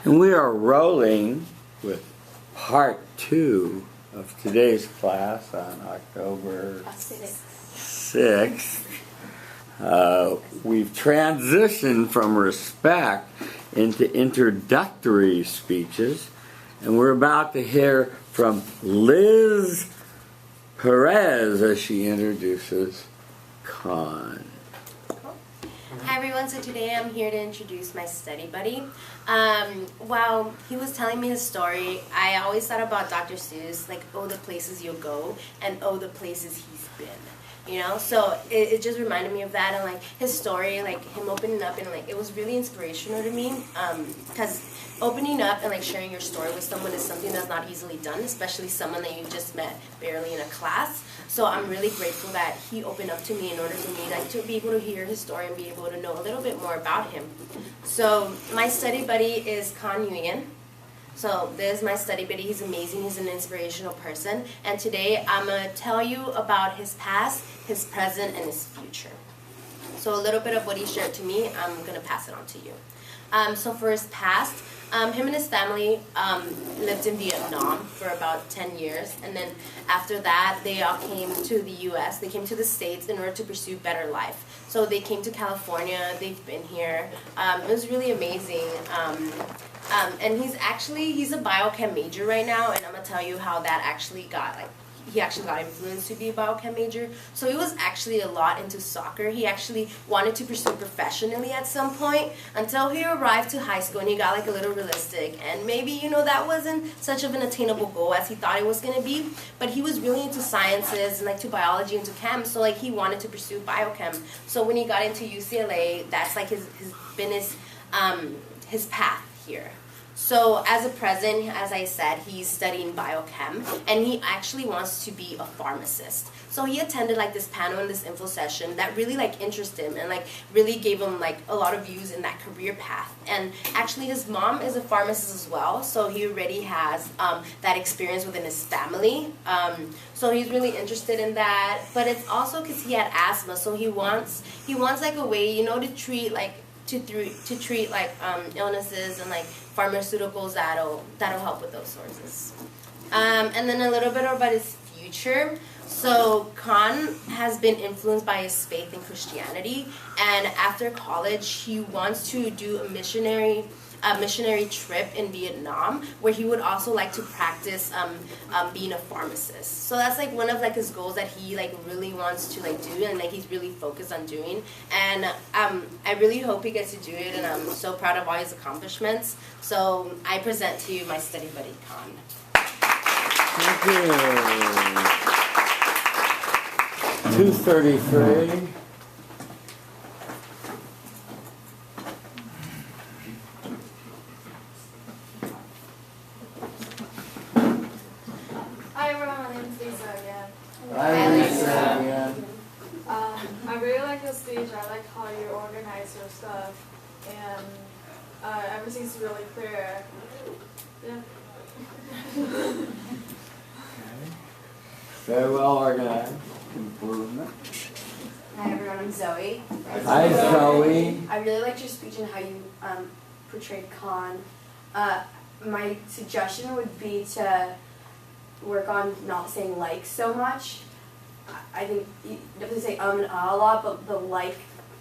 And we are rolling with part 2 of today's class on October 6th. We've transitioned from respect into introductory speeches, and we're about to hear from Liz Perez as she introduces Comm. Hi everyone, so today I'm here to introduce my study buddy. While he was telling me his story, I always thought about Dr. Seuss, like, oh, the places you'll go, and oh, the places he's been. You know, so it just reminded me of that, and like his story, like him opening up, and like it was really inspirational to me, because opening up and like sharing your story with someone is something that's not easily done, especially someone that you just met barely in a class. So I'm really grateful that he opened up to me in order for me like to be able to hear his story and be able to know a little bit more about him. So my study buddy is Comm. So this is my study buddy. He's amazing. He's an inspirational person. And today I'm going to tell you about his past, his present, and his future. So a little bit of what he shared to me, I'm going to pass it on to you. So for his past, him and his family lived in Vietnam for about 10 years. And then after that, they all came to the U.S. They came to the States in order to pursue better life. So they came to California. They've been here. It was really amazing. And he's a biochem major right now, and I'm gonna tell you how that actually got he actually got influenced to be a biochem major. So he was actually a lot into soccer. He actually wanted to pursue professionally at some point until he arrived to high school and he got like a little realistic, and maybe that wasn't such of an attainable goal as he thought it was gonna be. But he was really into sciences and like to biology and to chem, so like he wanted to pursue biochem. So when he got into UCLA, that's like his path here. So as a present, as I said, he's studying biochem, and he actually wants to be a pharmacist. So he attended like this panel and this info session that really like interested him and like really gave him like a lot of views in that career path. And actually his mom is a pharmacist as well, so he already has that experience within his family. So he's really interested in that. But it's also because he had asthma, so he wants like a way to treat like illnesses and like pharmaceuticals that'll help with those sources. And then a little bit about his future. So Comm has been influenced by his faith in Christianity, and after college he wants to do a missionary trip in Vietnam, where he would also like to practice being a pharmacist. So that's like one of like his goals that he like really wants to like do, and like he's really focused on doing. And I really hope he gets to do it, and I'm so proud of all his accomplishments. So I present to you my study buddy, Comm. Thank you. 233. Hi everyone, my name is Lisa again. Hi, Lisa again. I really like your speech. I like how you organize your stuff, and everything's really clear. Yeah. Very well organized. Improvement. Hi everyone, I'm Zoe. Hi, Zoe. I really liked your speech and how you portrayed Comm. My suggestion would be to work on not saying like so much. I think you definitely say and a lot, but the like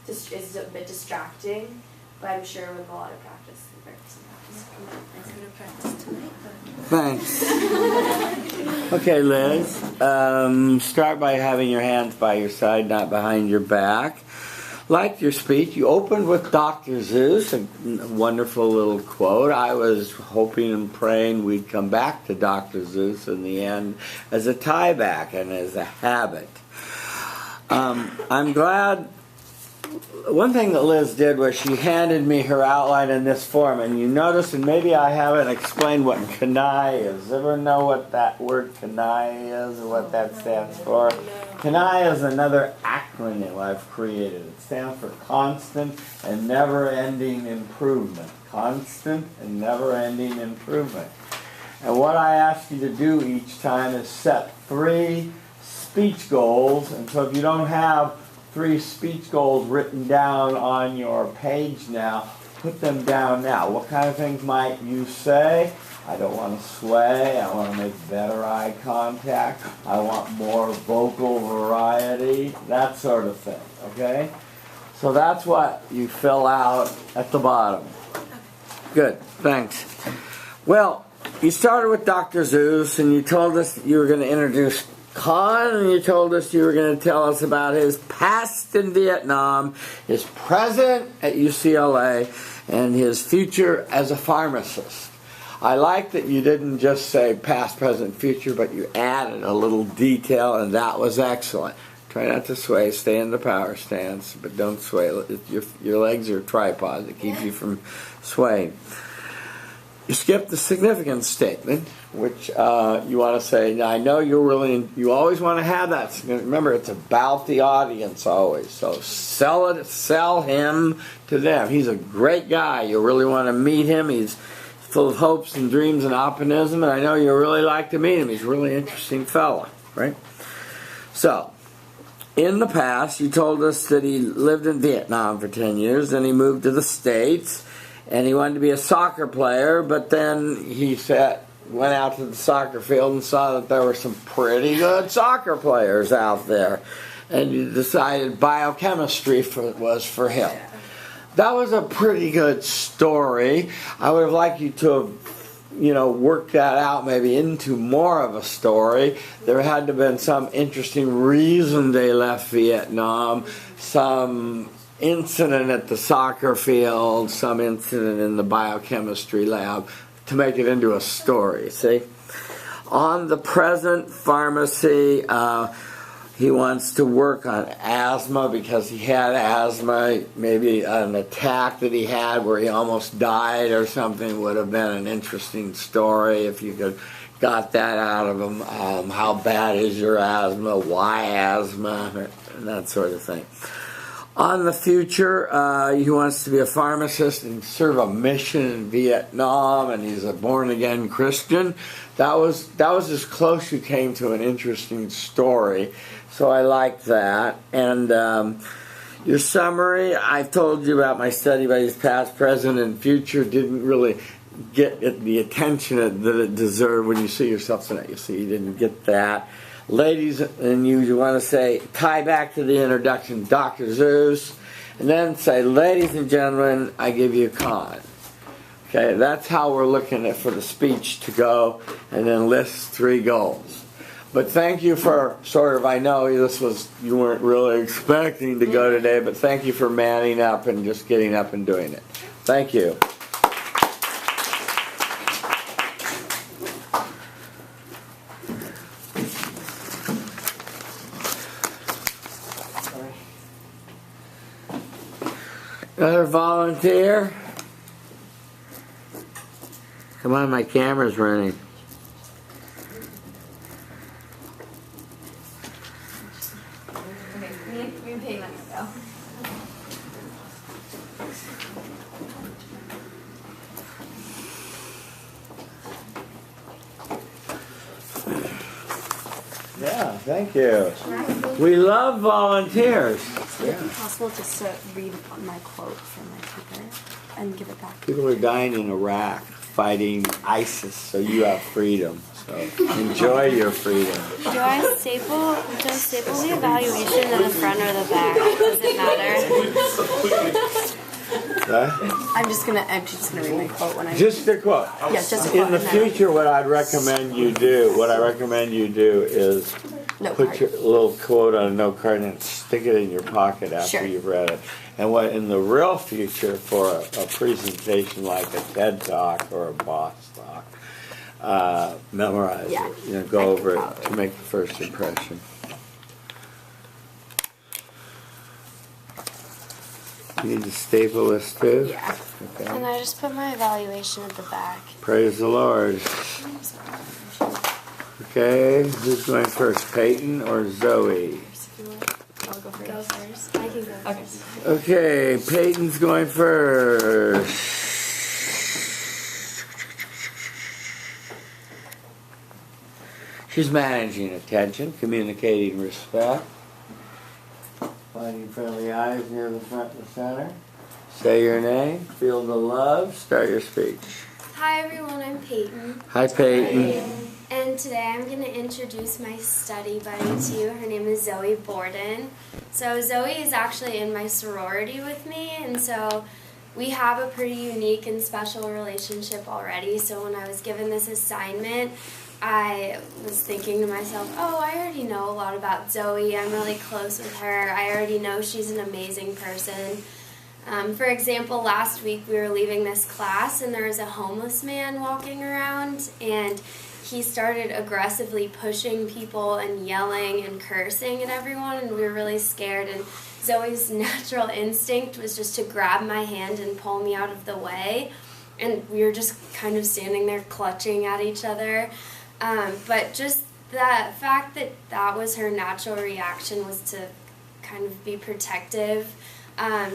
just is a bit distracting. But I'm sure with a lot of practice. I'm going to practice tonight. Thanks. Okay, Liz. Start by having your hands by your side, not behind your back. Liked your speech. You opened with Dr. Seuss, a wonderful little quote. I was hoping and praying we'd come back to Dr. Seuss in the end as a tie back and as a habit. I'm glad. One thing that Liz did was she handed me her outline in this form, and you notice, and maybe I haven't explained what CANI is. Everyone know what that word CANI is or what that stands for? CANI is another acronym I've created. It stands for Constant and Never-Ending Improvement. Constant and Never-Ending Improvement. And what I ask you to do each time is set 3 speech goals, and so if you don't have 3 speech goals written down on your page now, put them down now. What kind of things might you say? I don't want to sway. I want to make better eye contact. I want more vocal variety. That sort of thing, okay? So that's what you fill out at the bottom. Good, thanks. Well, you started with Dr. Zeus, and you told us that you were going to introduce Comm, and you told us you were going to tell us about his past in Vietnam, his present at UCLA, and his future as a pharmacist. I like that you didn't just say past, present, future, but you added a little detail, and that was excellent. Try not to sway. Stay in the power stance, but don't sway. Your legs are tripods that keep you from swaying. You skipped the significance statement, which you want to say, now I know you always want to have that. Remember, it's about the audience always. So sell him to them. He's a great guy. You really want to meet him. He's full of hopes and dreams and optimism, and I know you really like to meet him. He's a really interesting fella, right? So, in the past, you told us that he lived in Vietnam for 10 years, then he moved to the States, and he wanted to be a soccer player, but then he went out to the soccer field and saw that there were some pretty good soccer players out there, and you decided biochemistry was for him. That was a pretty good story. I would have liked you to have, worked that out maybe into more of a story. There had to have been some interesting reason they left Vietnam, some incident at the soccer field, some incident in the biochemistry lab to make it into a story, see? On the present pharmacy, he wants to work on asthma because he had asthma. Maybe an attack that he had where he almost died or something would have been an interesting story if you could got that out of him. How bad is your asthma? Why asthma? And that sort of thing. On the future, he wants to be a pharmacist and serve a mission in Vietnam, and he's a born-again Christian. That was as close you came to an interesting story. So I like that. And your summary, I've told you about my study buddies past, present, and future didn't really get the attention that it deserved when you see yourself in it. You see, you didn't get that. Ladies, and you want to say, tie back to the introduction, Dr. Zeus, and then say, ladies and gentlemen, I give you Comm. Okay, that's how we're looking at for the speech to go, and then list 3 goals. But thank you for I know you weren't really expecting to go today, but thank you for manning up and just getting up and doing it. Thank you. Another volunteer? Come on, my camera's running. Yeah, thank you. We love volunteers. Would it be possible just to read my quote from my paper and give it back? People are dying in Iraq fighting ISIS, so you have freedom. So enjoy your freedom. Do I staple the evaluation in the front or the back? Does it matter? I'm just gonna read my quote when I. Just the quote. Yeah, just a quote. In the future, what I recommend you do is put your little quote on a note card and stick it in your pocket after you've read it. And what in the real future for a presentation like a TED Talk or a Boss Talk, memorize it. Go over it to make the first impression. You need to staple this too? Yeah. Okay. And I just put my evaluation at the back. Praise the Lord. Okay, who's going first, Peyton or Zoe? I'll go first. Go first. I can go first. Okay, Peyton's going first. She's managing attention, communicating respect, finding friendly eyes near the front and the center, Say your name, feel the love, start your speech. Hi everyone, I'm Peyton. Hi, Peyton. And today I'm going to introduce my study buddy to you. Her name is Zoe Borden. So Zoe is actually in my sorority with me, and so we have a pretty unique and special relationship already. So when I was given this assignment, I was thinking to myself, oh, I already know a lot about Zoe. I'm really close with her. I already know she's an amazing person. For example, last week we were leaving this class and there was a homeless man walking around, and he started aggressively pushing people and yelling and cursing at everyone, and we were really scared. And Zoe's natural instinct was just to grab my hand and pull me out of the way, and we were just kind of standing there clutching at each other. But just the fact that that was her natural reaction was to kind of be protective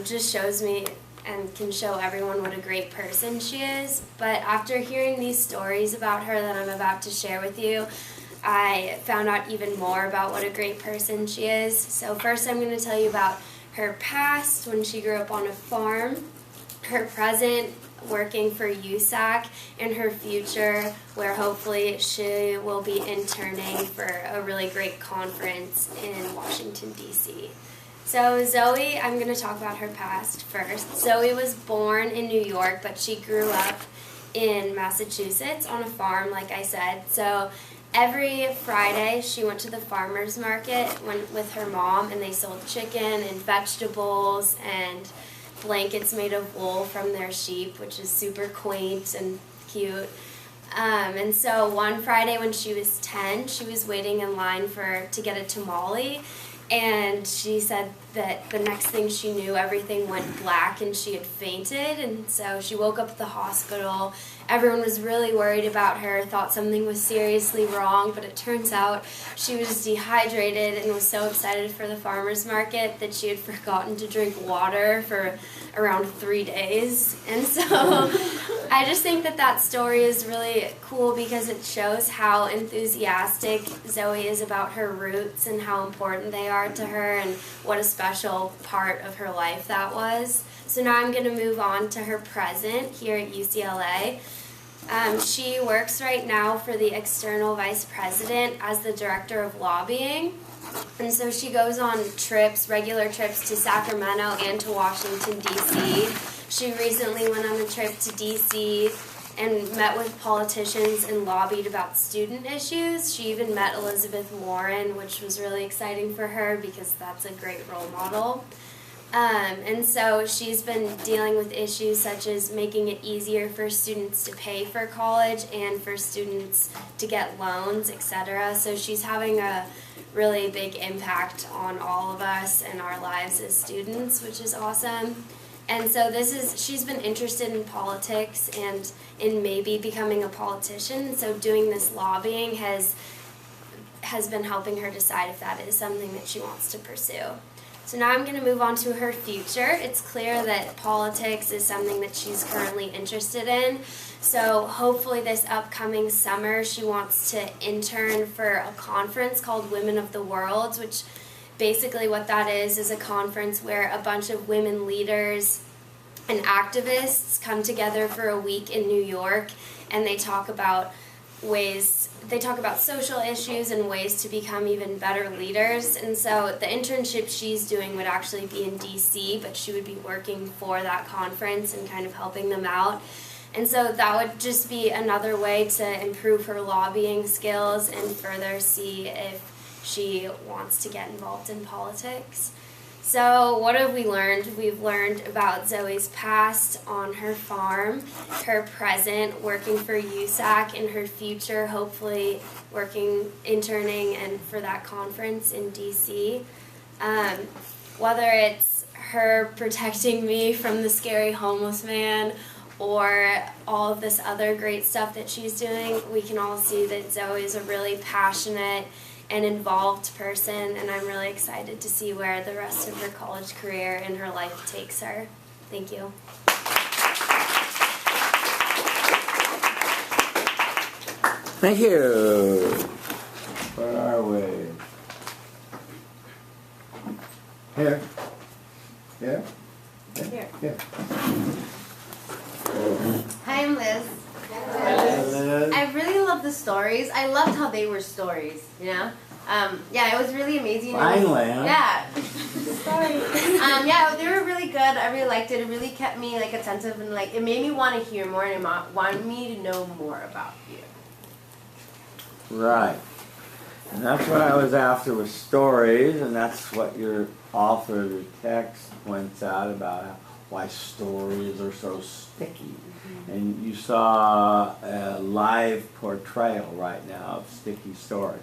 just shows me and can show everyone what a great person she is. But after hearing these stories about her that I'm about to share with you, I found out even more about what a great person she is. So first I'm going to tell you about her past when she grew up on a farm, her present working for USAC, and her future where hopefully she will be interning for a really great conference in Washington, D.C. So Zoe, I'm going to talk about her past first. Zoe was born in New York, but she grew up in Massachusetts on a farm, like I said. So every Friday she went to the farmer's market with her mom, and they sold chicken and vegetables and blankets made of wool from their sheep, which is super quaint and cute. And so one Friday when she was 10, she was waiting in line to get a tamale, and she said that the next thing she knew, everything went black and she had fainted. And so she woke up at the hospital. Everyone was really worried about her, thought something was seriously wrong, but it turns out she was dehydrated and was so excited for the farmer's market that she had forgotten to drink water for around 3 days. And so I just think that story is really cool because it shows how enthusiastic Zoe is about her roots and how important they are to her and what a special part of her life that was. So now I'm going to move on to her present here at UCLA. She works right now for the external vice president as the director of lobbying. And so she goes on regular trips to Sacramento and to Washington, D.C. She recently went on a trip to D.C. and met with politicians and lobbied about student issues. She even met Elizabeth Warren, which was really exciting for her because that's a great role model. And so she's been dealing with issues such as making it easier for students to pay for college and for students to get loans, etc. So she's having a really big impact on all of us and our lives as students, which is awesome. And so she's been interested in politics and in maybe becoming a politician. So doing this lobbying has been helping her decide if that is something that she wants to pursue. So now I'm going to move on to her future. It's clear that politics is something that she's currently interested in. So hopefully this upcoming summer she wants to intern for a conference called Women of the World, which basically what that is a conference where a bunch of women leaders and activists come together for a week in New York, and they talk about social issues and ways to become even better leaders. And so the internship she's doing would actually be in DC, but she would be working for that conference and kind of helping them out. And so that would just be another way to improve her lobbying skills and further see if she wants to get involved in politics. So what have we learned? We've learned about Zoe's past on her farm, her present working for USAC, and her future hopefully interning and for that conference in DC. Whether it's her protecting me from the scary homeless man or all of this other great stuff that she's doing, we can all see that Zoe is a really passionate and involved person, and I'm really excited to see where the rest of her college career and her life takes her. Thank you. Thank you. Where are we? Here. Here? Here. Here. stories. I loved how they were stories, you know? Yeah, it was really amazing. Finally, huh? Yeah. Sorry. Yeah, they were really good. I really liked it. It really kept me like attentive and like it made me want to hear more and it wanted me to know more about you. Right. And that's what I was after with stories, and that's what your author of the text points out about why stories are so sticky. And you saw a live portrayal right now of sticky stories.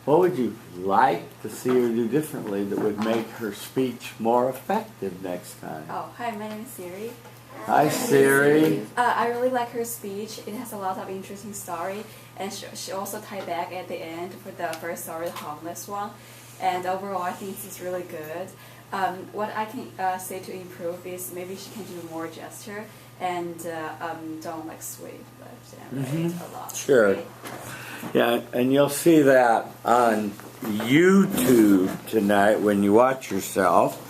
What would you like to see her do differently that would make her speech more effective next time? Oh, hi, my name is Siri. Hi, Siri. I really like her speech. It has a lot of interesting story, and she also tied back at the end for the first story, the homeless one. And overall, I think this is really good. What I can say to improve is maybe she can do more gesture and don't like sweep left and right a lot. Sure. Right? Yeah, and you'll see that on YouTube tonight when you watch yourself.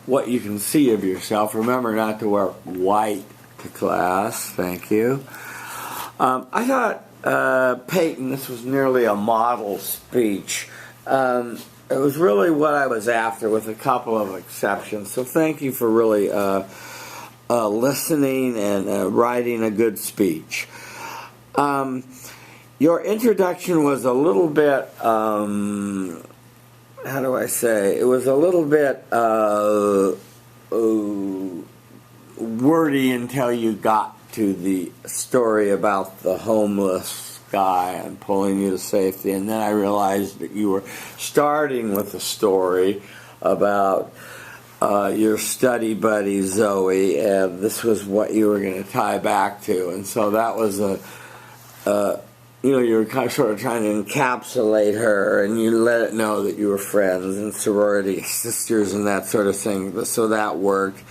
What you can see of yourself. Remember not to wear white to class. Thank you. I thought, Peyton, this was nearly a model speech. It was really what I was after with a couple of exceptions. So thank you for really listening and writing a good speech. Your introduction was a little bit, how do I say? It was a little bit wordy until you got to the story about the homeless guy and pulling you to safety. And then I realized that you were starting with a story about your study buddy Zoe, and this was what you were going to tie back to. And so that was you were kind of sort of trying to encapsulate her, and you let it know that you were friends and sorority sisters and that sort of thing. So that worked.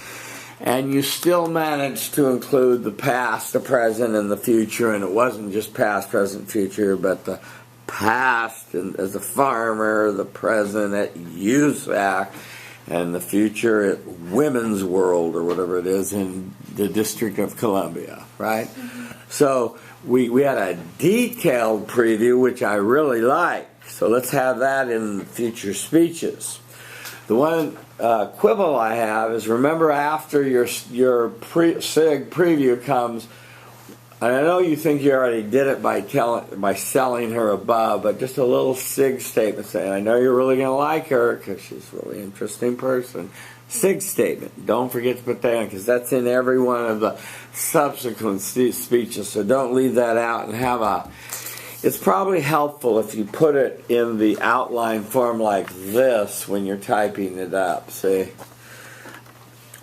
And you still managed to include the past, the present, and the future. And it wasn't just past, present, future, but the past as a farmer, the present at USAC, and the future at Women's World, or whatever it is, in the District of Columbia, right? Mm-hmm. So we had a detailed preview, which I really liked. So let's have that in future speeches. The one quibble I have is, remember, after your SIG preview comes, and I know you think you already did it by selling her above, but just a little SIG statement saying, I know you're really going to like her because she's a really interesting person. SIG statement. Don't forget to put that in, because that's in every one of the subsequent speeches, so don't leave that out. And it's probably helpful if you put it in the outline form like this when you're typing it up, see?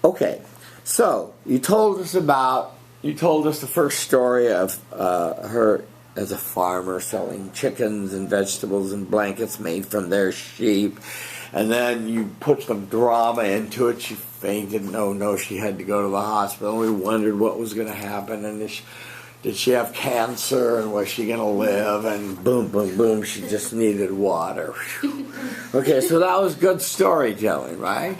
Okay, so you told us the first story of her as a farmer selling chickens and vegetables and blankets made from their sheep. And then you put some drama into it. She fainted. No, she had to go to the hospital. We wondered what was going to happen. And did she have cancer? And was she going to live? And boom, boom, boom, she just needed water. Okay, so that was good storytelling, right?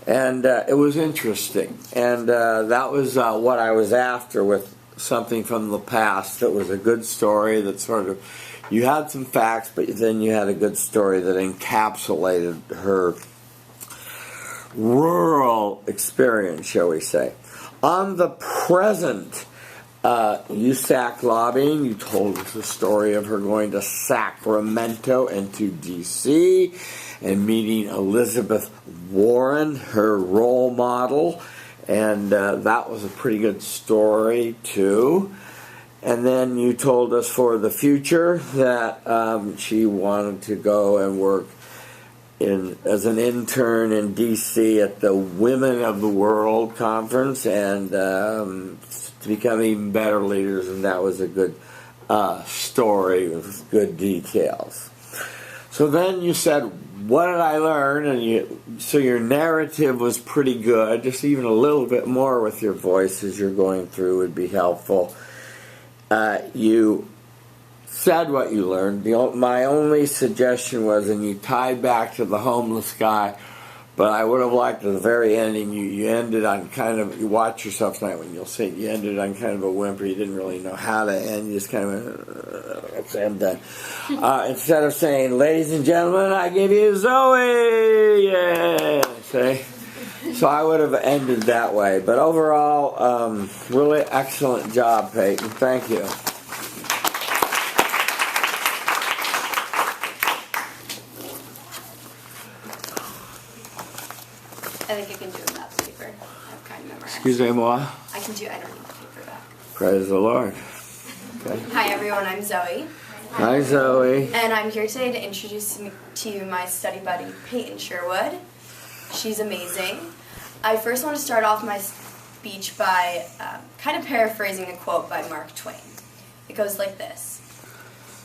And it was interesting. And that was what I was after with something from the past that was a good story that sort of, you had some facts, but then you had a good story that encapsulated her rural experience, shall we say. On the present, USAC lobbying, you told us the story of her going to Sacramento and to D.C. and meeting Elizabeth Warren, her role model, and that was a pretty good story, too. And then you told us for the future that she wanted to go and work as an intern in D.C. at the Women of the World conference and to become even better leaders, and that was a good story with good details. So then you said, what did I learn? And so your narrative was pretty good. Just even a little bit more with your voice as you're going through would be helpful. You said what you learned. My only suggestion was, and you tied back to the homeless guy, But I would have liked at the very ending, you ended on kind of, you watch yourself tonight when you'll see it, you ended on kind of a whimper. You didn't really know how to end. You just kind of went, okay, I'm done. Instead of saying, ladies and gentlemen, I give you Zoe! Yeah! See? So I would have ended that way. But overall, really excellent job, Peyton. Thank you. I think I can do it without the paper. I've kind of memorized. Excuse me, moi. I can do. I don't need the paper back. Praise the Lord. Okay. Hi everyone, I'm Zoe, Hi, Zoe. and I'm here today to introduce to you my study buddy, Peyton Sherwood. She's amazing. I first want to start off my speech by kind of paraphrasing a quote by Mark Twain. It goes like this: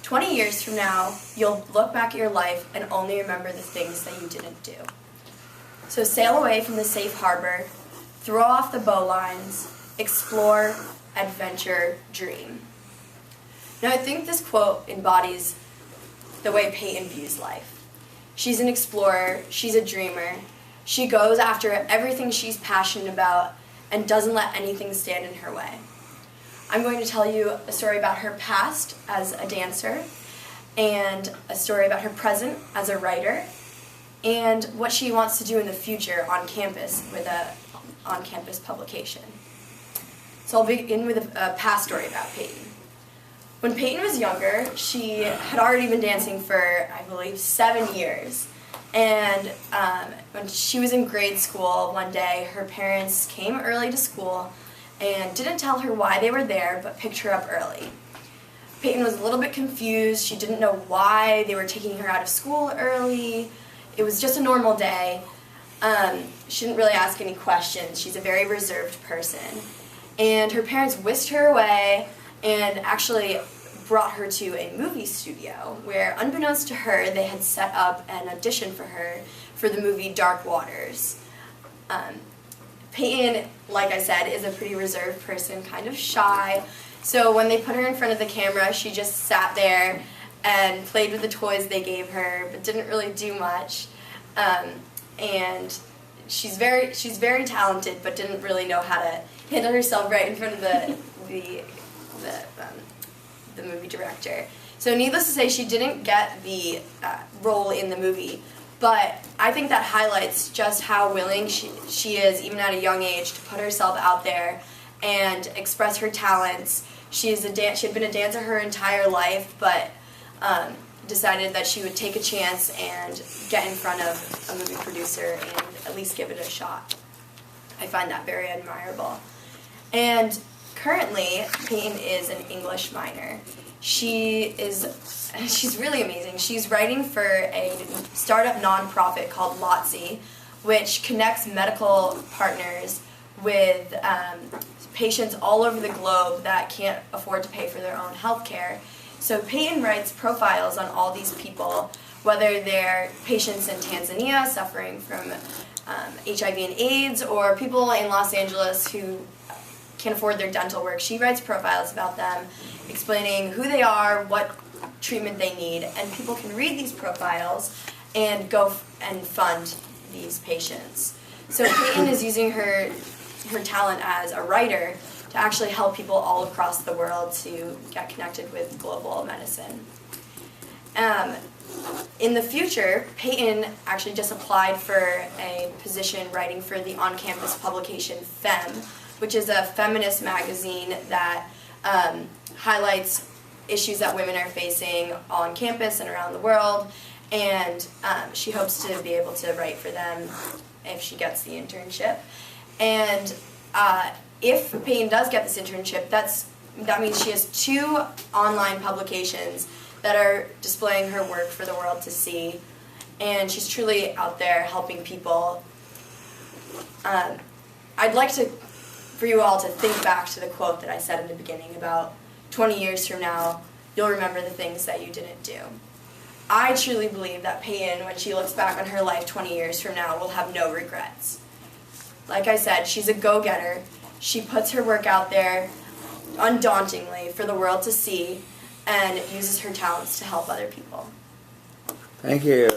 20 years from now, you'll look back at your life and only remember the things that you didn't do. So sail away from the safe harbor, throw off the bowlines, explore, adventure, dream. Now I think this quote embodies the way Peyton views life. She's an explorer, she's a dreamer. She goes after everything she's passionate about and doesn't let anything stand in her way. I'm going to tell you a story about her past as a dancer, and a story about her present as a writer, and what she wants to do in the future on campus with a on-campus publication. So I'll begin with a past story about Peyton. When Peyton was younger, she had already been dancing for, I believe, 7 years. And when she was in grade school one day, her parents came early to school and didn't tell her why they were there, but picked her up early. Peyton was a little bit confused. She didn't know why they were taking her out of school early. It was just a normal day. She didn't really ask any questions. She's a very reserved person. And her parents whisked her away and actually brought her to a movie studio where, unbeknownst to her, they had set up an audition for her for the movie Dark Waters. Peyton, like I said, is a pretty reserved person, kind of shy. So when they put her in front of the camera, she just sat there and played with the toys they gave her, but didn't really do much. And she's very talented, but didn't really know how to handle herself right in front of the movie director. So needless to say, she didn't get the role in the movie. But I think that highlights just how willing she is, even at a young age, to put herself out there and express her talents. She had been a dancer her entire life, but decided that she would take a chance and get in front of a movie producer and at least give it a shot. I find that very admirable. And currently, Peyton is an English minor. She's really amazing. She's writing for a startup nonprofit called LOTC, which connects medical partners with patients all over the globe that can't afford to pay for their own health care. So Peyton writes profiles on all these people, whether they're patients in Tanzania suffering from HIV and AIDS, or people in Los Angeles who can't afford their dental work. She writes profiles about them, explaining who they are, what treatment they need, and people can read these profiles and go and fund these patients. So Peyton is using her talent as a writer to actually help people all across the world to get connected with global medicine. In the future, Peyton actually just applied for a position writing for the on-campus publication Femme, which is a feminist magazine that highlights issues that women are facing on campus and around the world, and she hopes to be able to write for them if she gets the internship. And if Peyton does get this internship, that means she has 2 online publications that are displaying her work for the world to see, and she's truly out there helping people. I'd like for you all to think back to the quote that I said in the beginning about 20 years from now, you'll remember the things that you didn't do. I truly believe that Peyton, when she looks back on her life 20 years from now, will have no regrets. Like I said, she's a go-getter. She puts her work out there undauntingly for the world to see and uses her talents to help other people. Thank you.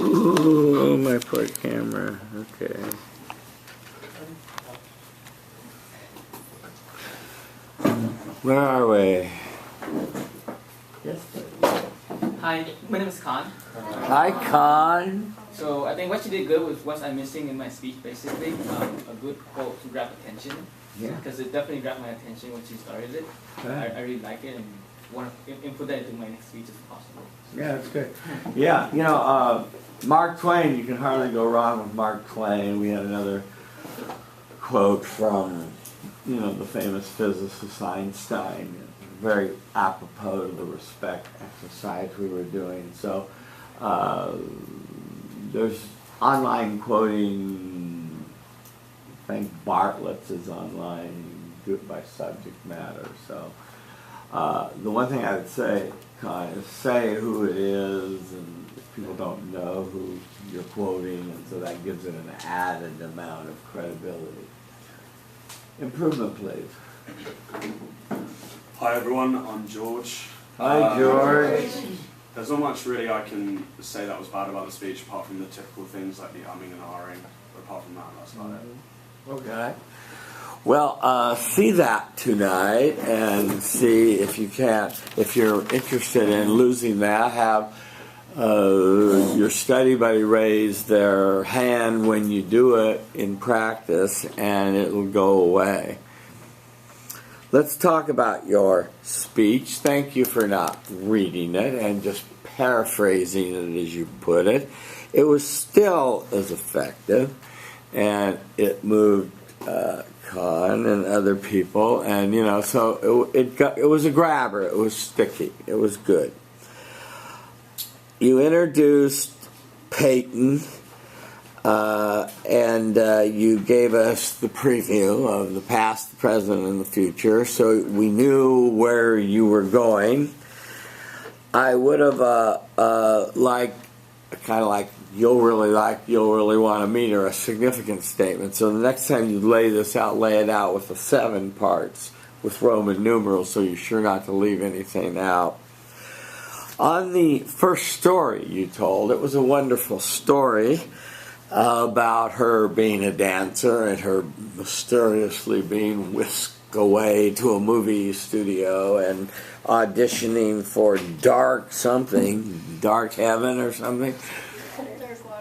Ooh, my poor camera. Okay. Where are we? Yes. Hi, my name is Khan. Hi, Con. So I think what you did good was what I'm missing in my speech, basically. A good quote to grab attention. Yeah. Because it definitely grabbed my attention when you started it. I really like it and want to input that into my next speech if possible. Yeah, that's good. Yeah, you know, Mark Twain, you can hardly go wrong with Mark Twain. We had another quote from, you know, the famous physicist Einstein, very apropos to the respect exercise we were doing. So there's online quoting, I think Bartlett's is online, you can do it by subject matter. So the one thing I would say, Con, is say who it is, and if people don't know who you're quoting, and so that gives it an added amount of credibility. Improvement, please. Hi everyone, I'm George. Hi, George. There's not much really I can say that was bad about the speech, apart from the typical things like the umming and ahhing. But apart from that, that's about it. Okay. Well, see that tonight and see if you can't, if you're interested in losing that, have your study buddy raise their hand when you do it in practice and it will go away. Let's talk about your speech. Thank you for not reading it and just paraphrasing it as you put it. It was still as effective and it moved Con and other people, and you know, so it was a grabber. It was sticky. It was good. You introduced Peyton, and you gave us the preview of the past, the present, and the future, so we knew where you were going. I would have liked, kind of like, you'll really want to meet, or a significant statement. So the next time you lay this out, lay it out with the 7 parts with Roman numerals, so you're sure not to leave anything out. On the first story you told, it was a wonderful story about her being a dancer and her mysteriously being whisked away to a movie studio and auditioning for Dark Heaven or something.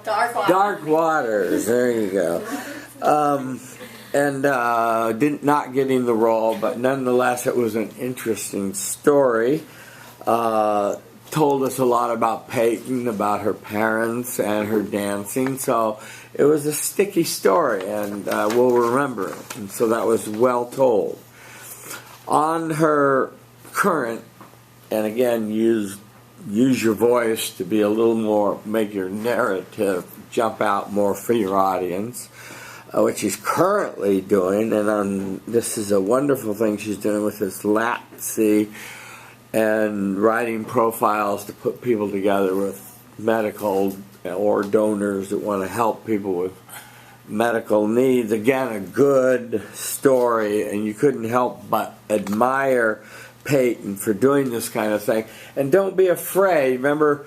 Dark Waters, there you go. And not getting the role, but nonetheless it was an interesting story. Told us a lot about Peyton, about her parents and her dancing, so it was a sticky story, and we'll remember it. And so that was well told. On her current, and again, use your voice to be a little more, make your narrative jump out more for your audience, which she's currently doing, and this is a wonderful thing she's doing with this LATC and writing profiles to put people together with medical or donors that want to help people with medical needs. Again, a good story, and you couldn't help but admire Peyton for doing this kind of thing. And don't be afraid. Remember,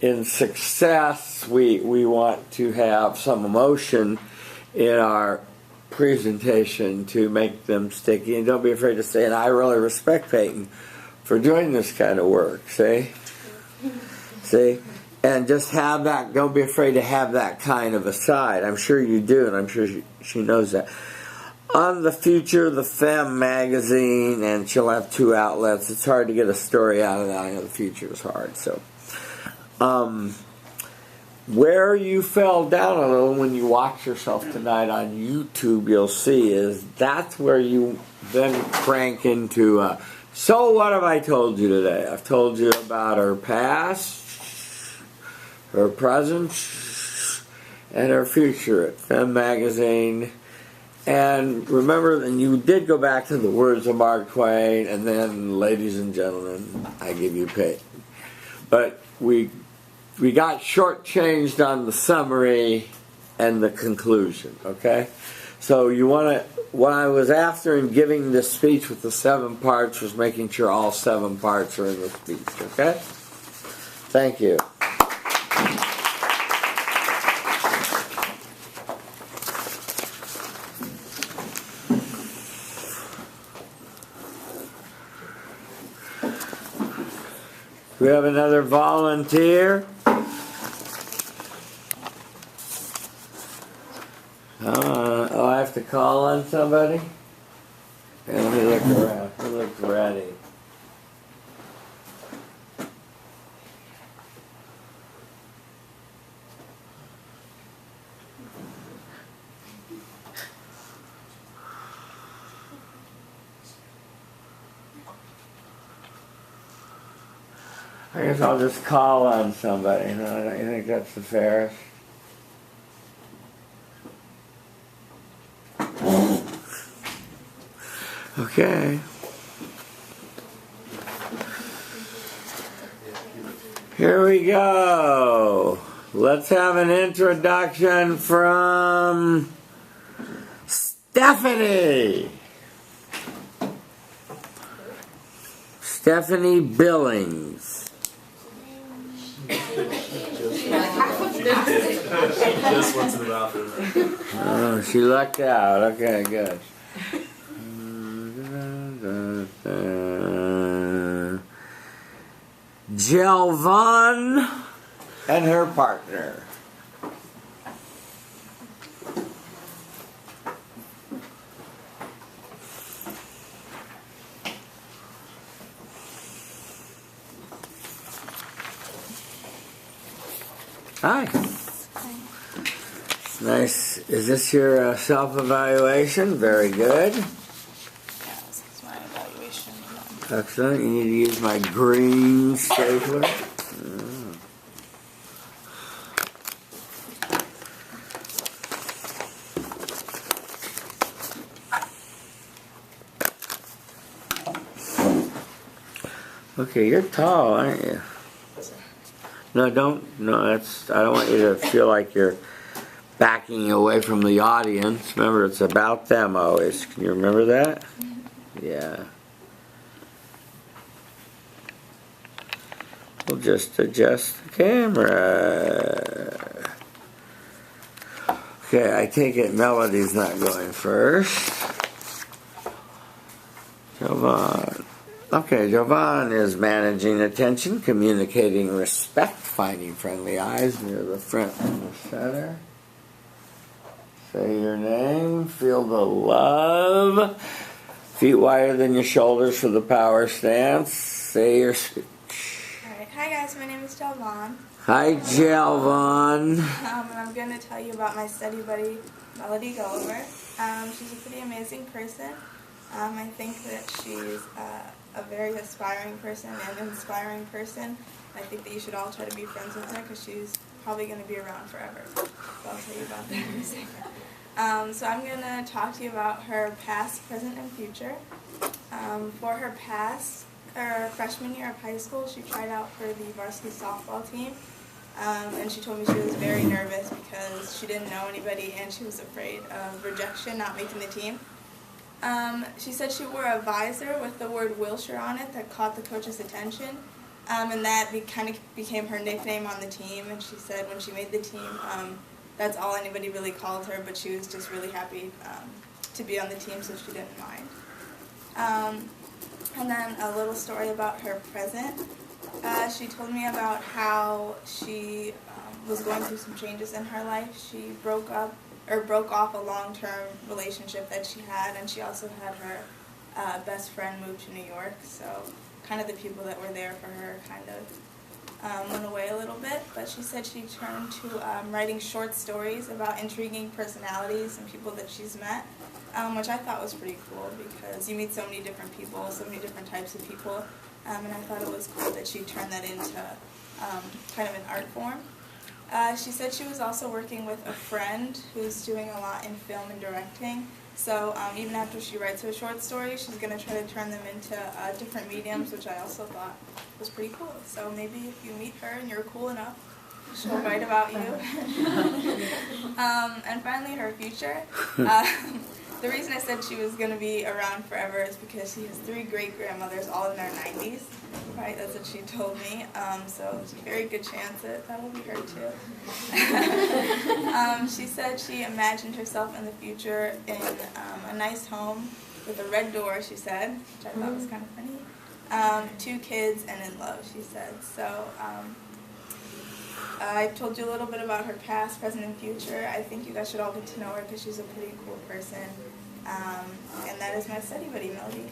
in success, we want to have some emotion in our presentation to make them sticky. And don't be afraid to say, and I really respect Peyton for doing this kind of work. See? And just have that, don't be afraid to have that kind of aside. I'm sure you do, and I'm sure she knows that. On the future, the Femme magazine, and she'll have 2 outlets. It's hard to get a story out of that. I know the future is hard. So, where you fell down a little when you watch yourself tonight on YouTube, you'll see is that's where you then crank into, so what have I told you today? I've told you about her past, her present, and her future at Femme magazine. And remember, and you did go back to the words of Mark Twain, and then, ladies and gentlemen, I give you Peyton. But we got shortchanged on the summary and the conclusion, okay? So you want to, what I was after in giving this speech with the 7 parts was making sure all 7 parts are in the speech, okay? Thank you. we have another volunteer? Oh, I have to call on somebody? Okay, let me look around. Who looks ready? I guess I'll just call on somebody. No, don't you think that's the fairest? Okay. Here we go. Let's have an introduction from Stephanie. Stephanie Billings. Just went to the bathroom. Oh, she lucked out. Okay, good. Jelvan and her partner. Hi. Nice. Is this your self-evaluation? Very good. Yes, it's my evaluation. Excellent. You need to use my green stapler. Okay, you're tall, aren't you? No, don't. No, that's. I don't want you to feel like you're backing away from the audience. Remember, it's about them always. Can you remember that? Yeah. We'll just adjust the camera. Okay, I take it Melody's not going first. Jovan. Okay, Jovan is managing attention, communicating respect, finding friendly eyes near the front and the center. Say your name, feel the love. Feet wider than your shoulders for the power stance. Say your speech. Alright, hi guys, my name is Jalvan. Hi, Jelvan. And I'm going to tell you about my study buddy, Melody Gulliver. She's a pretty amazing person. I think that she's a very aspiring person and inspiring person. I think that you should all try to be friends with her because she's probably going to be around forever. So I'll tell you about that in a second. So I'm going to talk to you about her past, present, and future. For her past, her freshman year of high school, she tried out for the varsity softball team. And she told me she was very nervous because she didn't know anybody and she was afraid of rejection, not making the team. She said she wore a visor with the word Wilshire on it that caught the coach's attention, and that kind of became her nickname on the team. And she said when she made the team, that's all anybody really called her, but she was just really happy to be on the team, so she didn't mind. And then a little story about her present. She told me about how she was going through some changes in her life. She broke off a long-term relationship that she had, and she also had her best friend move to New York, so kind of the people that were there for her kind of went away a little bit. But she said she turned to writing short stories about intriguing personalities and people that she's met, which I thought was pretty cool because you meet so many different people, so many different types of people, and I thought it was cool that she turned that into kind of an art form. She said she was also working with a friend who's doing a lot in film and directing. So even after she writes her short stories, she's going to try to turn them into different mediums, which I also thought was pretty cool. So maybe if you meet her and you're cool enough, she'll write about you. And finally, her future. The reason I said she was going to be around forever is because she has 3 great-grandmothers, all in their 90s. Right, that's what she told me. So there's a very good chance that that'll be her too. She said she imagined herself in the future in a nice home with a red door, she said, which I thought was kind of funny. 2 kids, and in love, she said. So I told you a little bit about her past, present, and future. I think you guys should all get to know her because she's a pretty cool person. And that is my study buddy, Melody.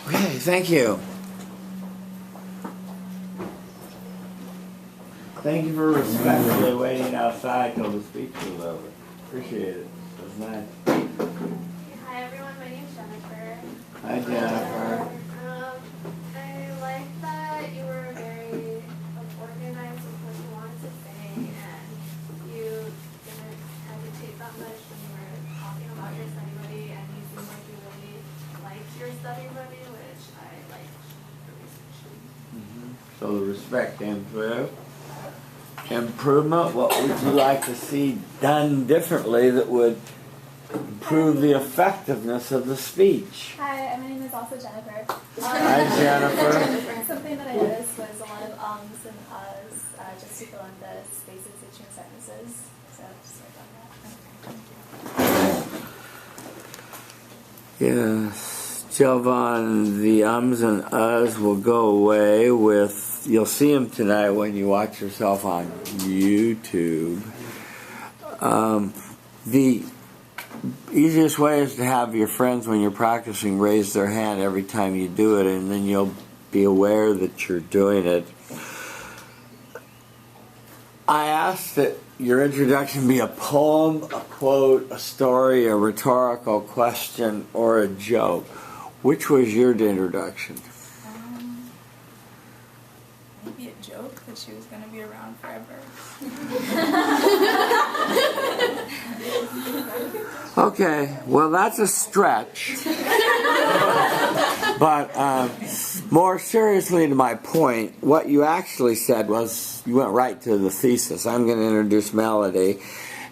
Okay, thank you. Thank you for respectfully waiting outside till the speech was over. Appreciate it. It was nice. Hi everyone, my name's Jennifer. Hi, Jennifer. I like that you were very organized with what you wanted to say, and you didn't hesitate that much when you were talking about your study buddy, and you seemed like you really liked your study buddy, which I liked the research. So the respect came through. Improvement, what would you like to see done differently that would improve the effectiveness of the speech? Hi, my name is also Jennifer. Hi, Jennifer. Something that I noticed was a lot of ums and uhs just to fill in the spaces between sentences. So just work on that. Yes, Jovan, the ums and uhs will go away with. You'll see them tonight when you watch yourself on YouTube. The easiest way is to have your friends, when you're practicing, raise their hand every time you do it, and then you'll be aware that you're doing it. I asked that your introduction be a poem, a quote, a story, a rhetorical question, or a joke. Which was your introduction? Maybe a joke that she was going to be around forever. Okay, well that's a stretch. But more seriously to my point, what you actually said was you went right to the thesis. I'm going to introduce Melody,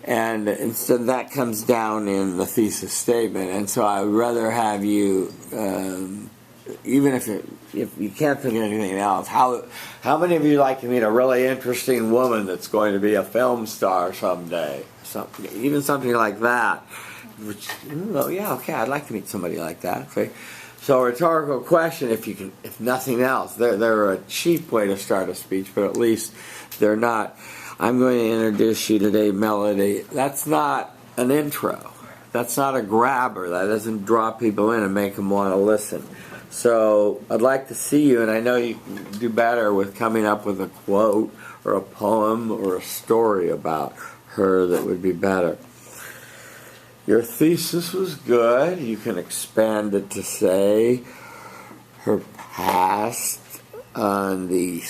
and instead that comes down in the thesis statement. And so I would rather have you, even if you can't think of anything else, how many of you like to meet a really interesting woman that's going to be a film star someday? Even something like that. Which, well, yeah, okay, I'd like to meet somebody like that. Okay. So rhetorical question, if nothing else, they're a cheap way to start a speech, but at least they're not. I'm going to introduce you today, Melody. That's not an intro. That's not a grabber. That doesn't draw people in and make them want to listen. So I'd like to see you, and I know you can do better with coming up with a quote or a poem or a story about her that would be better. Your thesis was good. You can expand it to say her past on the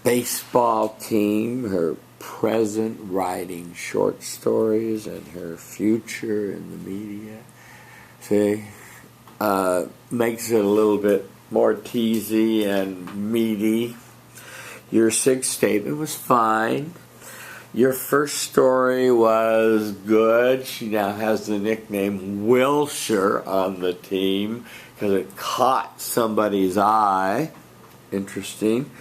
baseball team, her present writing short stories, and her future in the media. See? Makes it a little bit more teasy and meaty. Your sixth statement was fine. Your first story was good. She now has the nickname Wilshire on the team because it caught somebody's eye. Interesting.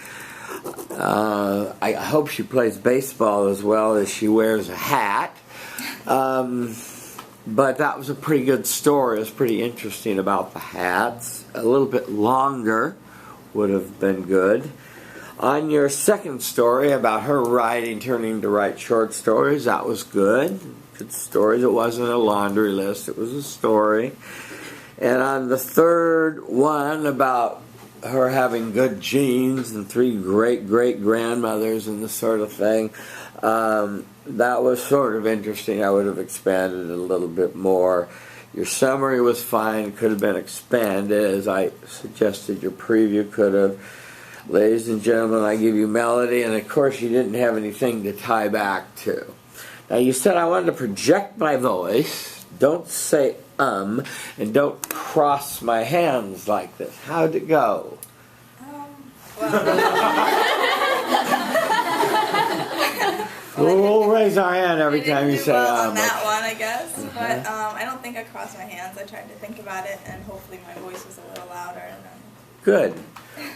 I hope she plays baseball as well as she wears a hat. But that was a pretty good story. It was pretty interesting about the hats. A little bit longer would have been good. On your second story about her turning to write short stories, that was good. Good stories. It wasn't a laundry list. It was a story. And on the third one about her having good genes and 3 great-great-grandmothers and this sort of thing, that was sort of interesting. I would have expanded it a little bit more. Your summary was fine. Could have been expanded, as I suggested your preview could have. Ladies and gentlemen, I give you Melody, and of course you didn't have anything to tie back to. Now you said I wanted to project my voice, don't say and don't cross my hands like this. How'd it go? We'll raise our hand every time you say on that one, I guess. But I don't think I crossed my hands. I tried to think about it, and hopefully my voice was a little louder. Good.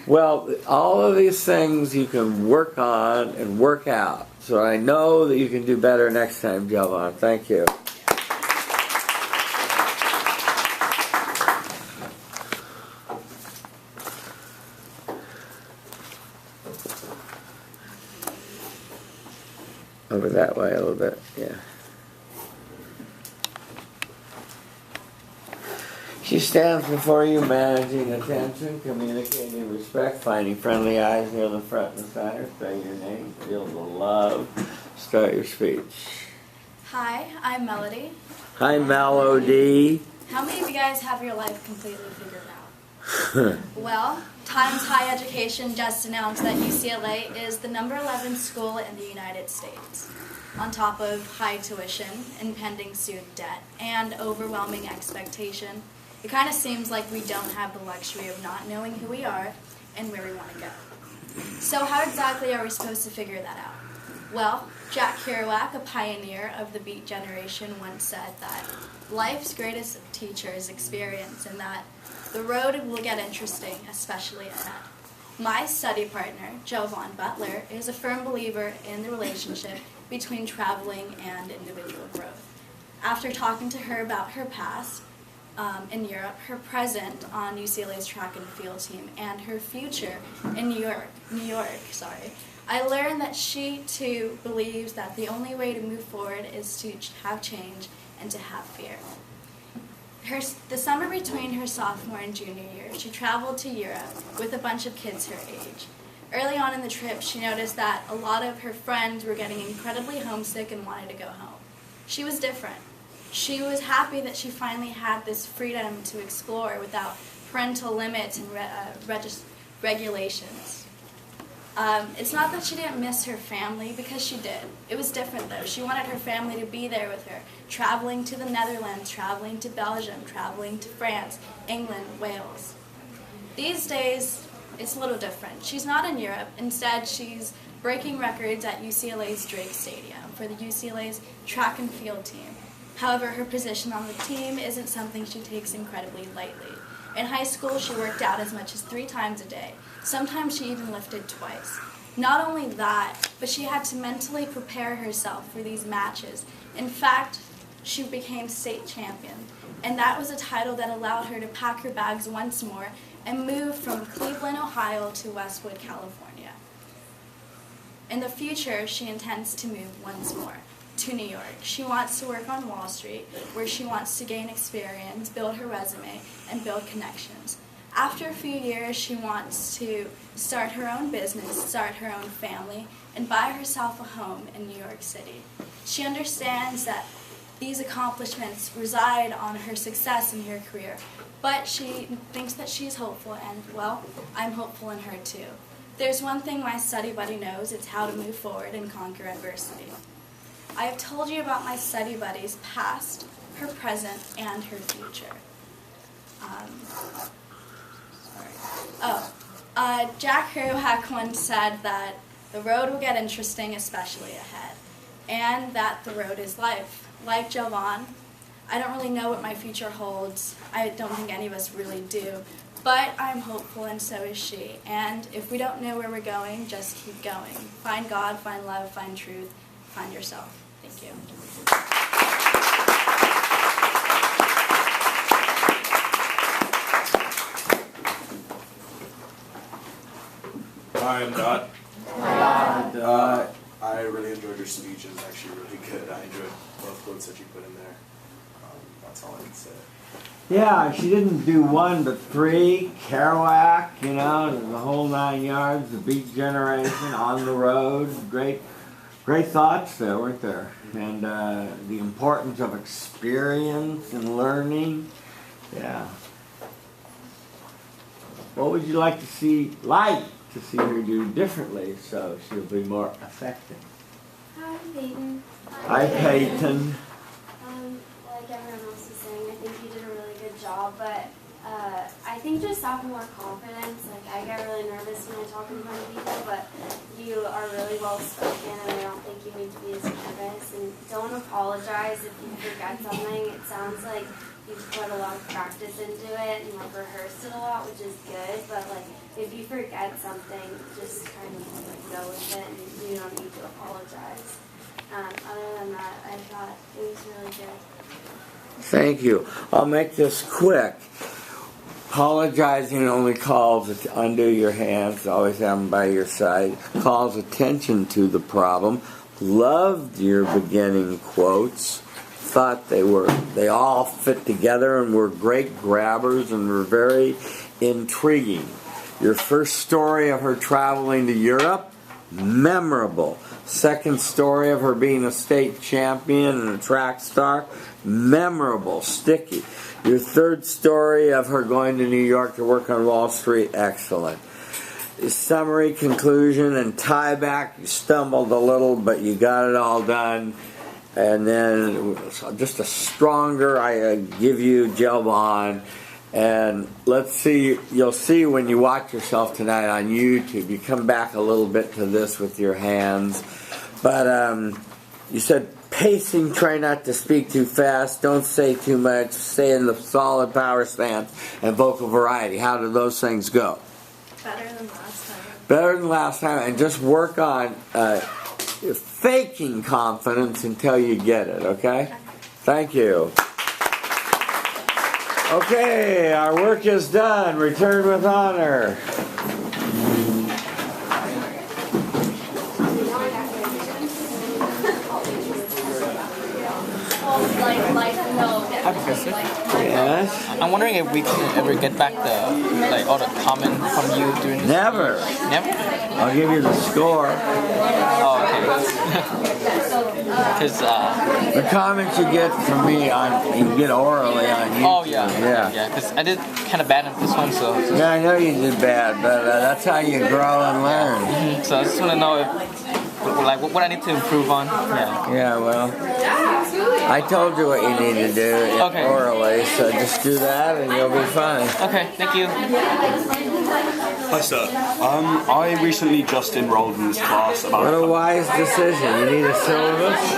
Well, all of these things you can work on and work out. So I know that you can do better next time, Jovan. Thank you. Over that way a little bit, yeah. She stands before you, managing attention, communicating respect, finding friendly eyes near the front and center. Say your name, feel the love. Start your speech. Hi, I'm Melody. Hi, Melody. How many of you guys have your life completely figured out? Well, Times Higher Education just announced that UCLA is the number 11 school in the United States. On top of high tuition, impending student debt, and overwhelming expectation, it kind of seems like we don't have the luxury of not knowing who we are and where we want to go. So how exactly are we supposed to figure that out? Well, Jack Kerouac, a pioneer of the Beat generation, once said that life's greatest teacher is experience, and that the road will get interesting, especially ahead. My study partner, Jovan Butler, is a firm believer in the relationship between traveling and individual growth. After talking to her about her past in Europe, her present on UCLA's track and field team, and her future in New York, I learned that she too believes that the only way to move forward is to have change and to have fear. The summer between her sophomore and junior year, she traveled to Europe with a bunch of kids her age. Early on in the trip, she noticed that a lot of her friends were getting incredibly homesick and wanted to go home. She was different. She was happy that she finally had this freedom to explore without parental limits and regulations. It's not that she didn't miss her family, because she did. It was different though. She wanted her family to be there with her, traveling to the Netherlands, traveling to Belgium, traveling to France, England, Wales. These days, it's a little different. She's not in Europe. Instead, she's breaking records at UCLA's Drake Stadium for the UCLA's track and field team. However, her position on the team isn't something she takes incredibly lightly. In high school, she worked out as much as 3 times a day. Sometimes she even lifted twice. Not only that, but she had to mentally prepare herself for these matches. In fact, she became state champion, and that was a title that allowed her to pack her bags once more and move from Cleveland, Ohio to Westwood, California. In the future, she intends to move once more to New York. She wants to work on Wall Street, where she wants to gain experience, build her resume, and build connections. After a few years, she wants to start her own business, start her own family, and buy herself a home in New York City. She understands that these accomplishments reside on her success in her career, but she thinks that she's hopeful, and, well, I'm hopeful in her too. There's one thing my study buddy knows, it's how to move forward and conquer adversity. I have told you about my study buddy's past, her present, and her future. Jack Kerouac once said that the road will get interesting, especially ahead, and that the road is life. Like Jovan, I don't really know what my future holds. I don't think any of us really do, but I'm hopeful, and so is she. And if we don't know where we're going, just keep going. Find God, find love, find truth, find yourself. Thank you. Hi, I'm Dot. Hi. I really enjoyed your speech. It was actually really good. I enjoyed both quotes that you put in there. That's all I can say. Yeah, she didn't do 1 but 3. Kerouac, you know, the whole 9 yards, the Beat generation, on the road. Great thoughts there, weren't there? And the importance of experience and learning. Yeah. What would you like to see her do differently so she'll be more effective? Hi, Peyton. Hi, Peyton. Like everyone else was saying, I think you did a really good job, but I think just having more confidence. Like, I get really nervous when I talk in front of people, but you are really well spoken, and I don't think you need to be as nervous. And don't apologize if you forget something. It sounds like you've put a lot of practice into it and like rehearsed it a lot, which is good. But like, if you forget something, just kind of like go with it, and you don't need to apologize. Other than that, I thought it was really good. Thank you. I'll make this quick. Apologizing only calls it to undo your hands, always have them by your side, calls attention to the problem. Loved your beginning quotes. Thought they all fit together and were great grabbers and were very intriguing. Your first story of her traveling to Europe, memorable. Second story of her being a state champion and a track star, memorable, sticky. Your third story of her going to New York to work on Wall Street, excellent. Summary, conclusion, and tie back, you stumbled a little, but you got it all done. And then just a stronger, I give you gel bond. And let's see, you'll see when you watch yourself tonight on YouTube, you come back a little bit to this with your hands. But you said pacing, try not to speak too fast, don't say too much, stay in the solid power stance, and vocal variety. How do those things go? Better than last time. Better than last time, and just work on faking confidence until you get it, okay? Thank you. Okay, our work is done. Return with honor. Hi, Professor. Yes? I'm wondering if we can ever get back the all the comment from you during this. Never. Never? I'll give you the score. Oh, okay. Because the comments you get from me you get orally on YouTube. Oh yeah. Because I did kind of bad in this one, so. Yeah, I know you did bad, but that's how you grow and learn. Mm-hmm. So I just want to know if, what I need to improve on. Yeah. Well, I told you what you need to do orally, so just do that and you'll be fine. Okay, thank you. Hi, sir. I recently just enrolled in this class about. What a wise decision. You need a syllabus?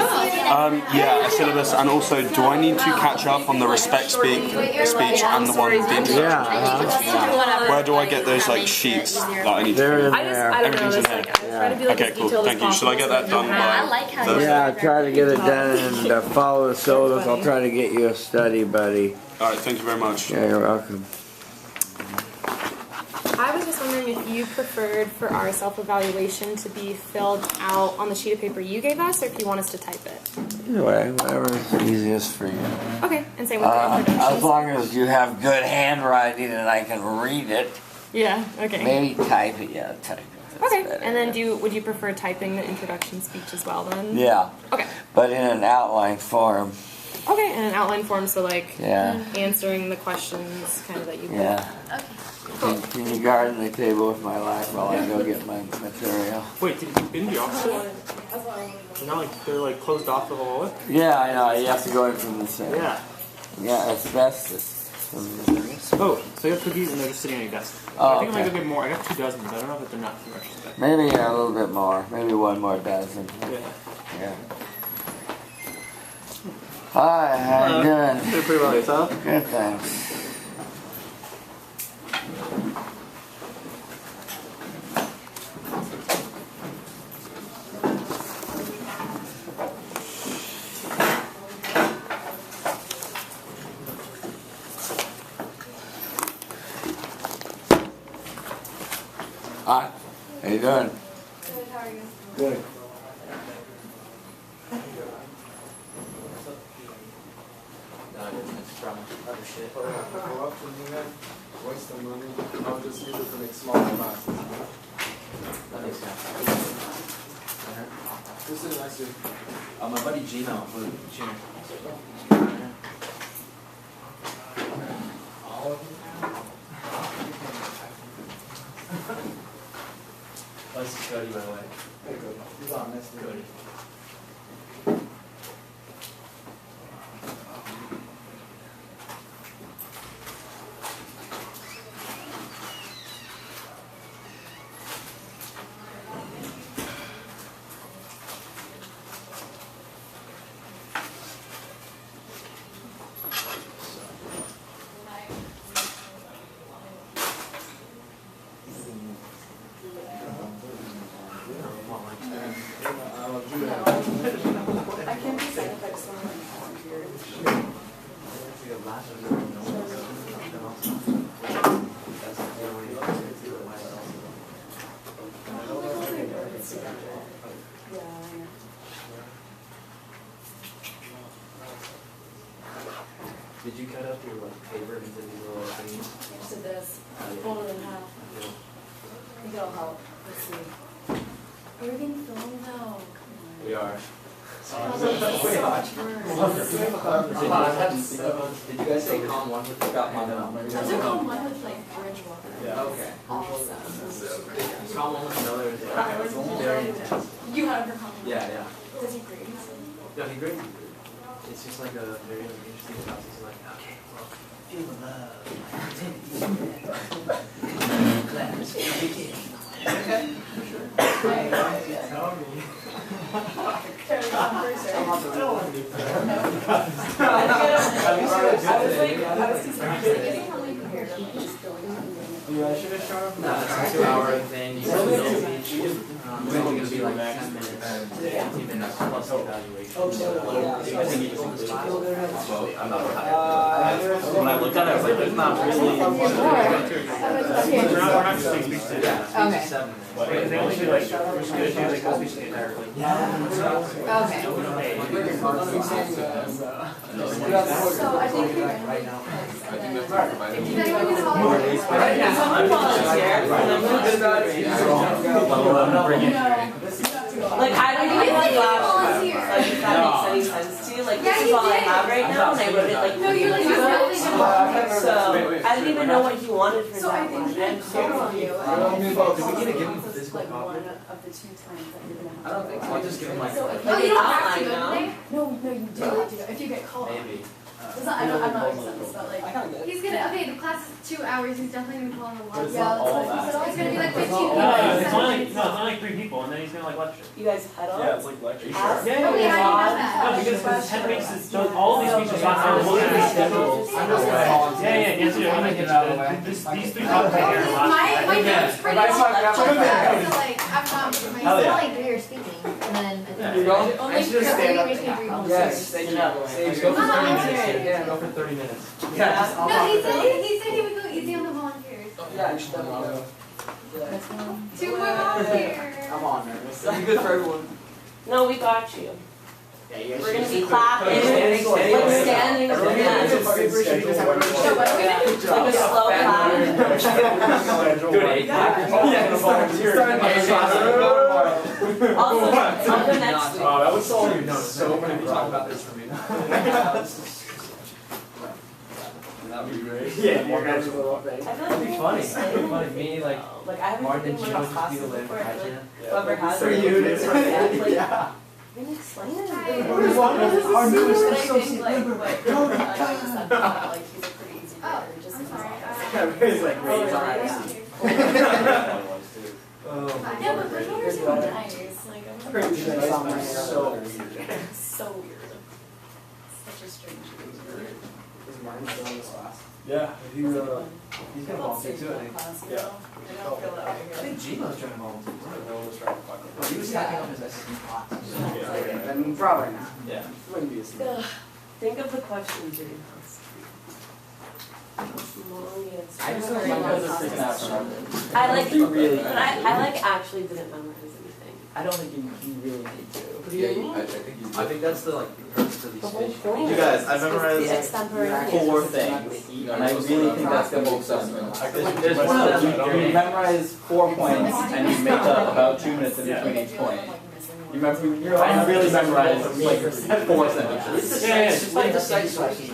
Yeah, a syllabus, and also, do I need to catch up on the respect speech and the one with the introduction? Yeah. Where do I get those sheets that I need to? They're in I don't know. Everything's in Like, here. try to be like Okay, as cool. detailed as Thank you. Should I get that done by Thursday? Yeah, try to get it done and follow the syllabus. I'll try to get you a study buddy. All right, thank you very much. Yeah, you're welcome. I was just wondering if you preferred for our self-evaluation to be filled out on the sheet of paper you gave us, or if you want us to type it. Either way, whatever's easiest for you. Okay, and same with the introductions. As long as you have good handwriting and I can read it. Yeah, okay. Maybe type it, type it. That's Okay, better. and then would you prefer typing the introduction speech as well then? Yeah. Okay. But in an outline form. Okay, and an outline form, so Yeah. answering the questions kind of that you Yeah. Okay. Can you guard the table with my life while I go get my material? Wait, didn't the opposite? Now they're closed off the whole way? Yeah, I know. You have to go in from the side. Yeah. Yeah, asbestos. Oh, so you have cookies and they're just sitting on your desk. Oh, I think I might okay. go get more. I got 2 dozen, but I don't know if they're not too much. Maybe a little bit more. Maybe one more dozen. Yeah. Hi, how you doing? Doing pretty well yourself? Good, thanks. Hi, how you doing? Good, how are you? Good. Waste of money. I'll just use it to make smaller classes. That makes sense. This is nice. My buddy Gino for Junior. All of them? This is Cody, by the way. Hey, good. He's on next to Cody. Did you cut up your like paper into these little things? Just did this. Fold it in half. I think it'll help. Let's see. Are we being filmed though? We are. So Did you guys say Comm 1 with Scott Mono? I took Comm 1 with like Bridgewater. Yeah. Okay. Awesome. Comm 1 with another is very intense. You have her Comm 1? Yeah. Does he grade? No, he grades it. It's just like a very interesting process. Like, okay, well, feel the love. Class, begin. Okay, for sure. Tell me. Yeah, I should have shown up. No, it's a 2-hour thing. You can build each. It's only going to be like 10 minutes, 15 minutes plus evaluation. I think you just include well, I'm not when I looked at it, I was like, there's not really. We're not just taking speech today. Okay. They only do like, we should do like whole speech entirely. So I think you're right now. I think that's Like, I don't even like volunteer. Like, if that makes any sense to you. Like, this is all I have right now, and I wrote it like. No, you're like, so I didn't even know what he wanted for So I that think one. you And can so call on you. Do we need to give him a physical Like copy? one of the 2 times that you're gonna have. I don't think so. I'll just give him like. So if Oh, you don't have to go today? No, you do have to go. If you get called. Maybe. I'm not making sense, but like. He's gonna, okay, the class is 2 hours, he's definitely gonna call in a lot. Yeah, It's gonna be like 15 No, minutes. it's only like 3 people, and then he's gonna like lecture. You guys huddle? Yeah, it's like lecture. Ask Yeah, Oh, yeah, I know that. No, because 10 weeks is all these speeches are looking at schedules. Yeah, yes, you know, these 3 topics right here are My notes pretty long, so like, I'm not, Hell yeah. like, you're speaking, and then. You're going? Only I should just stand up. three people. Yes, thank you. Go for 30 minutes. Yeah, go for 30 minutes. Yeah. No, he said he would go easy on the volunteers. Yeah, you should go. 2 more volunteers. I'm on nervous. That'd be good for everyone. No, we got you. Yeah, We're gonna be clapping, like standing with hands. Like a slow clap. Do an 8 clap. Also, I'll go next week. Oh, that would solve you. No, so many people talk about this for me. That would be great. Yeah, more guys will go up there. I feel like It'd be funny. It'd be funny. Me, like, I haven't Martin and been Gino in just be classes the land before. for I feel Hajj. like whoever has For you, it's right. Yeah. Then explain it. But I think like what like you said, like he's a pretty easy reader. Just I'm sorry. It's like raised yeah. Yeah, but those are so nice. Like I'm so weird. so weird. Such a strange reader. Is Martin still in this class? Yeah, He's gonna volunteer too, I think. Yeah. I don't feel that way. I think Gino's trying to volunteer. He was hacking up his SSD box. I mean, probably not. Yeah. Wouldn't be a secret. Think of the questions you're gonna ask. I just don't remember the freaking out from I like, really but I like actually didn't memorize anything. I don't think you really need to. Yeah, I think that's the like purpose of these speeches. You guys, I The memorized extemporaneous. 4 things, and I really think that's the most assessment. There's one of them. You memorize 4 points, and you make up about 2 minutes in between each point. You really memorize like 4 sentences. It's just like the sex questions.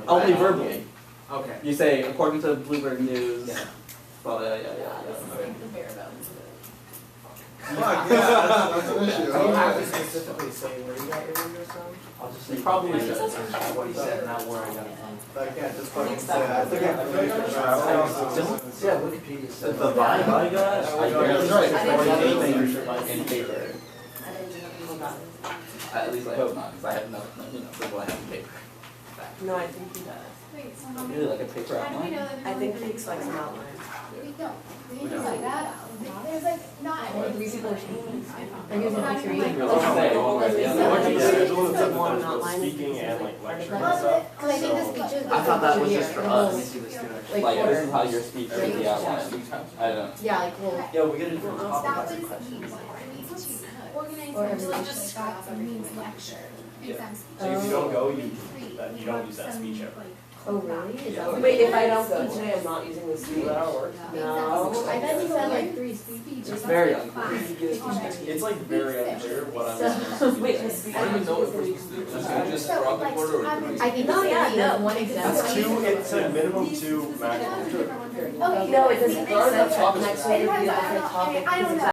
Only verbally. Okay. You say, according to Bloomberg News. Yeah. Well, yeah. The bare bones of it. Fuck, yeah, that's an issue. Do you have to specifically say where you got your numbers from? I'll just say Probably what he said, not where I got it from. I can't just fucking say, I think I'm Yeah, Wikipedia says. The vibe I got, I barely Right. anything in paper. At least I hope not, because I have no, that's what I have in paper. No, I think he does. Wait, so how Really like a paper do we outline? know that I think he expects an outline. We don't. We just like that. There's like not. Three people are speaking. They're using like 3. One outline. Speaking and like lecturing and Well, stuff. I think the speeches. I thought that was just for Let me us. see this dude actually. Like, Like, this is how your speech should be outlined. I don't. Yeah, like well. Yo, we gotta do That competency was questions. organized. Or Like everything. just means lecture. Exam speech. So if you don't go, you. Three. That you don't use that speech ever. Oh, really? Is that wait, if I don't go today, I'm not using the speech. No. I bet you said like 3 speeches. It's very unclear. It's like very unclear what I'm Wait, the speech. I don't even know what person's doing. Just throughout the quarter or I think No, yeah, no. one example. It's a minimum 2, maximum 3. No, it doesn't. Next week, we have a topic.